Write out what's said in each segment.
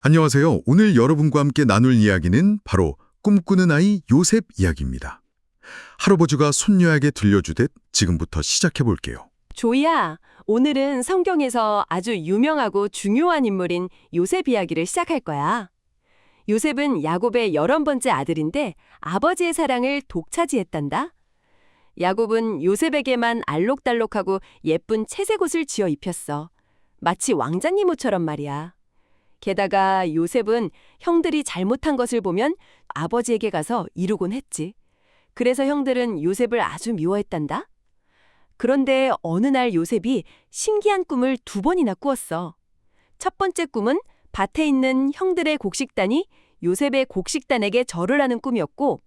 안녕하세요. 오늘 여러분과 함께 나눌 이야기는 바로 꿈꾸는 아이 요셉 이야기입니다. 할아버지가 손녀에게 들려주듯 지금부터 시작해 볼게요. 조이야, 오늘은 성경에서 아주 유명하고 중요한 인물인 요셉 이야기를 시작할 거야. 요셉은 야곱의 11번째 아들인데 아버지의 사랑을 독차지했단다. 야곱은 요셉에게만 알록달록하고 예쁜 채색 옷을 지어 입혔어. 마치 왕자님 옷처럼 말이야. 게다가 요셉은 형들이 잘못한 것을 보면 아버지에게 가서 이루곤 했지. 그래서 형들은 요셉을 아주 미워했단다. 그런데 어느 날 요셉이 신기한 꿈을 2번이나 꾸었어. 첫 번째 꿈은 밭에 있는 형들의 곡식단이 요셉의 곡식단에게 절을 하는 꿈이었고,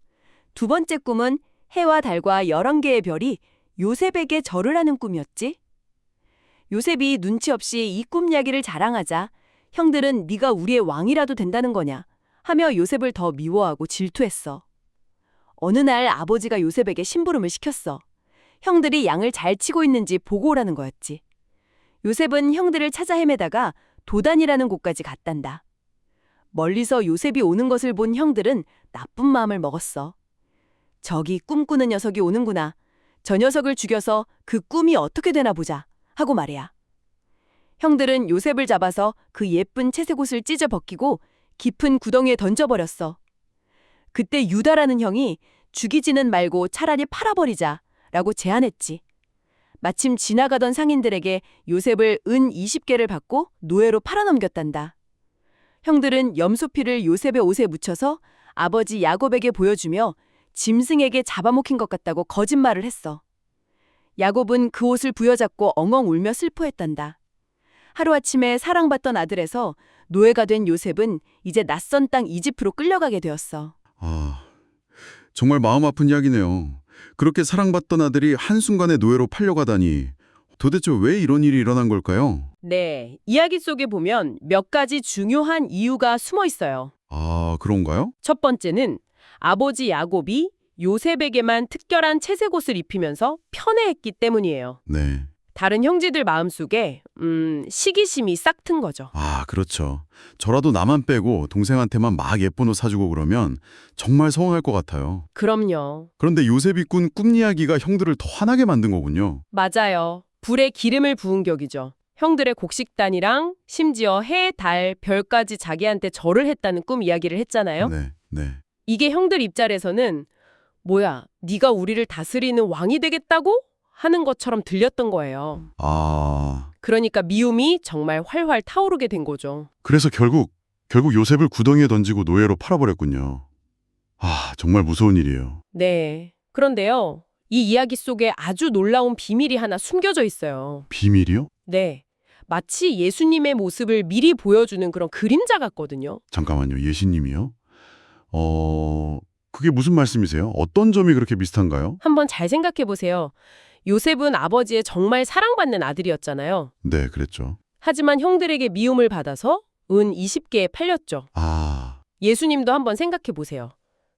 2번째 꿈은 해와 달과 11개의 별이 요셉에게 절을 하는 꿈이었지. 요셉이 눈치 없이 이 꿈 이야기를 자랑하자 형들은 네가 우리의 왕이라도 된다는 거냐 하며 요셉을 더 미워하고 질투했어. 어느 날 아버지가 요셉에게 심부름을 시켰어. 형들이 양을 잘 치고 있는지 보고 오라는 거였지. 요셉은 형들을 찾아 헤매다가 도단이라는 곳까지 갔단다. 멀리서 요셉이 오는 것을 본 형들은 나쁜 마음을 먹었어. 저기 꿈꾸는 녀석이 오는구나. 저 녀석을 죽여서 그 꿈이 어떻게 되나 보자 하고 말이야. 형들은 요셉을 잡아서 그 예쁜 채색 옷을 찢어 벗기고 깊은 구덩이에 던져버렸어. 그때 유다라는 형이 죽이지는 말고 차라리 팔아버리자 라고 제안했지. 마침 지나가던 상인들에게 요셉을 은 20개를 받고 노예로 팔아넘겼단다. 형들은 염소피를 요셉의 옷에 묻혀서 아버지 야곱에게 보여주며 짐승에게 잡아먹힌 것 같다고 거짓말을 했어. 야곱은 그 옷을 부여잡고 엉엉 울며 슬퍼했단다. 하루아침에 사랑받던 아들에서 노예가 된 요셉은 이제 낯선 땅 이집트로 끌려가게 되었어. 정말 마음 아픈 이야기네요. 그렇게 사랑받던 아들이 한순간에 노예로 팔려가다니 도대체 왜 이런 일이 일어난 걸까요? 네, 이야기 속에 보면 몇 가지 중요한 이유가 숨어 있어요. 그런가요? 첫 번째는 아버지 야곱이 요셉에게만 특별한 채색 옷을 입히면서 편애했기 때문이에요. 네. 다른 형제들 마음속에 시기심이 싹 튼 거죠. 그렇죠. 저라도 나만 빼고 동생한테만 막 예쁜 옷 사주고 그러면 정말 서운할 것 같아요. 그럼요. 그런데 요셉이 꾼 꿈 이야기가 형들을 더 화나게 만든 거군요. 맞아요. 불에 기름을 부은 격이죠. 형들의 곡식단이랑 심지어 해, 달, 별까지 자기한테 절을 했다는 꿈 이야기를 했잖아요. 네. 이게 형들 입장에서는 뭐야, 네가 우리를 다스리는 왕이 되겠다고? 하는 것처럼 들렸던 거예요. 그러니까 미움이 정말 활활 타오르게 된 거죠. 그래서 결국 요셉을 구덩이에 던지고 노예로 팔아버렸군요. 정말 무서운 일이에요. 네. 그런데요, 이 이야기 속에 아주 놀라운 비밀이 하나 숨겨져 있어요. 비밀이요? 네. 마치 예수님의 모습을 미리 보여주는 그런 그림자 같거든요. 잠깐만요. 예수님이요? 그게 무슨 말씀이세요? 어떤 점이 그렇게 비슷한가요? 한번 잘 생각해 보세요. 요셉은 아버지의 정말 사랑받는 아들이었잖아요. 네, 그랬죠. 하지만 형들에게 미움을 받아서 은 20개에 팔렸죠. 예수님도 한번 생각해 보세요.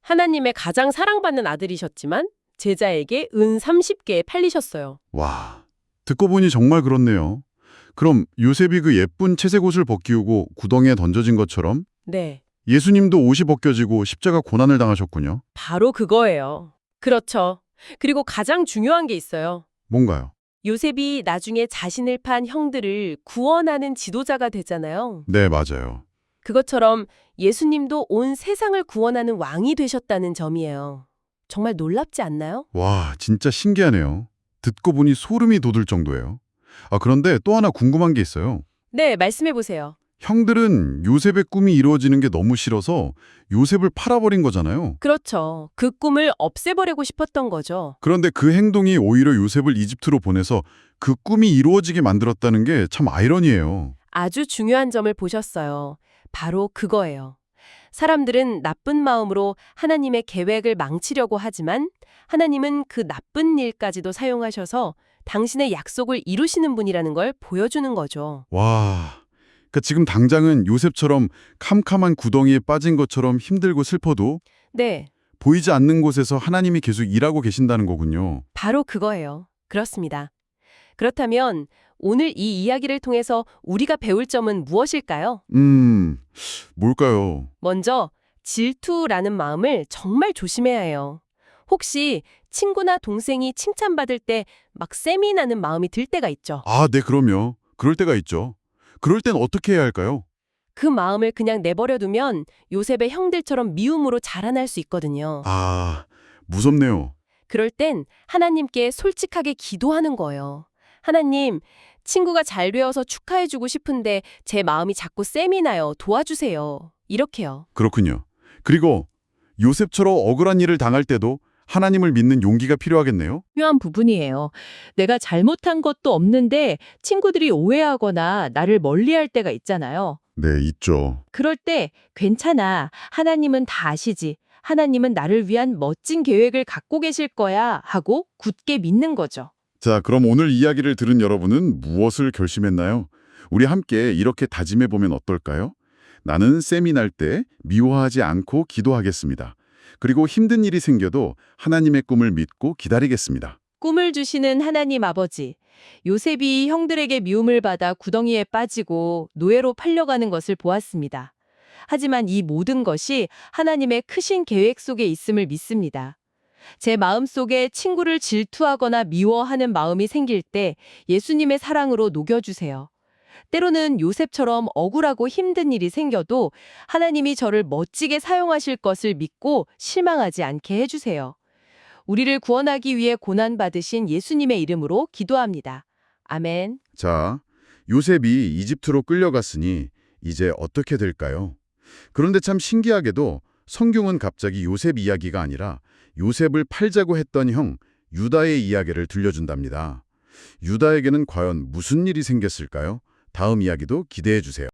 하나님의 가장 사랑받는 아들이셨지만 제자에게 은 30개에 팔리셨어요. 와, 듣고 보니 정말 그렇네요. 그럼 요셉이 그 예쁜 채색 옷을 벗기우고 구덩이에 던져진 것처럼 네, 예수님도 옷이 벗겨지고 십자가 고난을 당하셨군요. 바로 그거예요. 그렇죠. 그리고 가장 중요한 게 있어요. 뭔가요? 요셉이 나중에 자신을 판 형들을 구원하는 지도자가 되잖아요. 네, 맞아요. 그것처럼 예수님도 온 세상을 구원하는 왕이 되셨다는 점이에요. 정말 놀랍지 않나요? 와, 진짜 신기하네요. 듣고 보니 소름이 돋을 정도예요. 그런데 또 하나 궁금한 게 있어요. 네, 말씀해 보세요. 형들은 요셉의 꿈이 이루어지는 게 너무 싫어서 요셉을 팔아버린 거잖아요. 그렇죠. 그 꿈을 없애버리고 싶었던 거죠. 그런데 그 행동이 오히려 요셉을 이집트로 보내서 그 꿈이 이루어지게 만들었다는 게 참 아이러니해요. 아주 중요한 점을 보셨어요. 바로 그거예요. 사람들은 나쁜 마음으로 하나님의 계획을 망치려고 하지만 하나님은 그 나쁜 일까지도 사용하셔서 당신의 약속을 이루시는 분이라는 걸 보여주는 거죠. 와, 그러니까 지금 당장은 요셉처럼 캄캄한 구덩이에 빠진 것처럼 힘들고 슬퍼도 네, 보이지 않는 곳에서 하나님이 계속 일하고 계신다는 거군요. 바로 그거예요. 그렇습니다. 그렇다면 오늘 이 이야기를 통해서 우리가 배울 점은 무엇일까요? 뭘까요? 먼저 질투라는 마음을 정말 조심해야 해요. 혹시 친구나 동생이 칭찬받을 때 막 셈이 나는 마음이 들 때가 있죠. 아, 네, 그럼요. 그럴 때가 있죠. 그럴 땐 어떻게 해야 할까요? 그 마음을 그냥 내버려두면 요셉의 형들처럼 미움으로 자라날 수 있거든요. 아, 무섭네요. 그럴 땐 하나님께 솔직하게 기도하는 거예요. 하나님, 친구가 잘 되어서 축하해주고 싶은데 제 마음이 자꾸 셈이 나요. 도와주세요. 이렇게요. 그렇군요. 그리고 요셉처럼 억울한 일을 당할 때도 하나님을 믿는 용기가 필요하겠네요. 중요한 부분이에요. 내가 잘못한 것도 없는데 친구들이 오해하거나 나를 멀리할 때가 있잖아요. 네, 있죠. 그럴 때 괜찮아. 하나님은 다 아시지. 하나님은 나를 위한 멋진 계획을 갖고 계실 거야 하고 굳게 믿는 거죠. 자, 그럼 오늘 이야기를 들은 여러분은 무엇을 결심했나요? 우리 함께 이렇게 다짐해 보면 어떨까요? 나는 셈이 날 때 미워하지 않고 기도하겠습니다. 그리고 힘든 일이 생겨도 하나님의 꿈을 믿고 기다리겠습니다. 꿈을 주시는 하나님 아버지. 요셉이 형들에게 미움을 받아 구덩이에 빠지고 노예로 팔려가는 것을 보았습니다. 하지만 이 모든 것이 하나님의 크신 계획 속에 있음을 믿습니다. 제 마음속에 친구를 질투하거나 미워하는 마음이 생길 때 예수님의 사랑으로 녹여주세요. 때로는 요셉처럼 억울하고 힘든 일이 생겨도 하나님이 저를 멋지게 사용하실 것을 믿고 실망하지 않게 해주세요. 우리를 구원하기 위해 고난받으신 예수님의 이름으로 기도합니다. 아멘. 자, 요셉이 이집트로 끌려갔으니 이제 어떻게 될까요? 그런데 참 신기하게도 성경은 갑자기 요셉 이야기가 아니라 요셉을 팔자고 했던 형 유다의 이야기를 들려준답니다. 유다에게는 과연 무슨 일이 생겼을까요? 다음 이야기도 기대해 주세요.